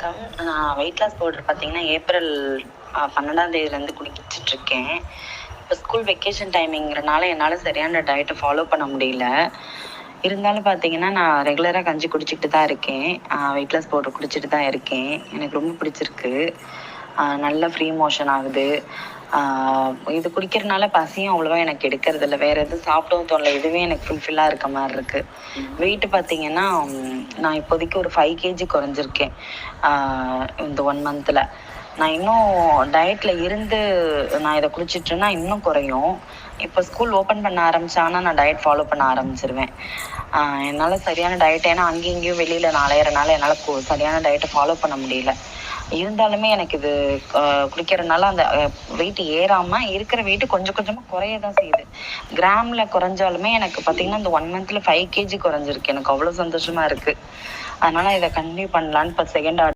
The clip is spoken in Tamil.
வணக்கம். நான் வெயிட் லாஸ் பவுடர் பார்த்தீங்கன்னா, ஏப்ரல் 12ஆம் தேதியிலேருந்து குடிச்சிட்ருக்கேன். இப்போ ஸ்கூல் வெக்கேஷன் டைமிங்கிறனால என்னால் சரியான டயட்டை ஃபாலோ பண்ண முடியல. இருந்தாலும் பார்த்தீங்கன்னா, நான் ரெகுலராக கஞ்சி குடிச்சிக்கிட்டு தான் இருக்கேன். வெயிட் லாஸ் பவுடர் குடிச்சிட்டு தான் இருக்கேன். எனக்கு ரொம்ப பிடிச்சிருக்கு. நல்லா ஃப்ரீ மோஷன் ஆகுது. ஆ இது குடிக்கிறனால பசியும் அவ்வளோவா எனக்கு எடுக்கிறதில்ல. வேறு எதுவும் சாப்பிடவும் தோணல. இதுவே எனக்கு ஃபுல்ஃபில்லாக இருக்க மாரி இருக்கு. வெயிட்டு பார்த்தீங்கன்னா, நான் இப்போதைக்கு ஒரு 5 கேஜி குறைஞ்சிருக்கேன். இந்த 1 மந்த்தில். நான் இன்னும் டயட்டில் இருந்து நான் இதை குடிச்சிட்டேன்னா இன்னும் குறையும். இப்போ ஸ்கூல் ஓப்பன் பண்ண ஆரம்பிச்சாங்கன்னா, நான் டயட் ஃபாலோ பண்ண ஆரம்பிச்சிருவேன். என்னால் சரியான டயட் ஏன்னா அங்கேயும் இங்கேயும் வெளியில் நான் அலையிறனால என்னால் சரியான டயட்டை ஃபாலோ பண்ண முடியல. இருந்தாலுமே எனக்கு இது குடிக்கிறனால அந்த வெயிட் ஏறாமல் இருக்கிற வெயிட்டு கொஞ்சம் கொஞ்சமாக குறைய தான் செய்யுது. கிராமில் குறைஞ்சாலுமே எனக்கு பார்த்திங்கன்னா இந்த 1 மந்த்தில் 5 கேஜி குறைஞ்சிருக்கு. எனக்கு அவ்வளோ சந்தோஷமாக இருக்குது. அதனால் இதை கன்டினியூ பண்ணலான்னு இப்போ செகண்ட்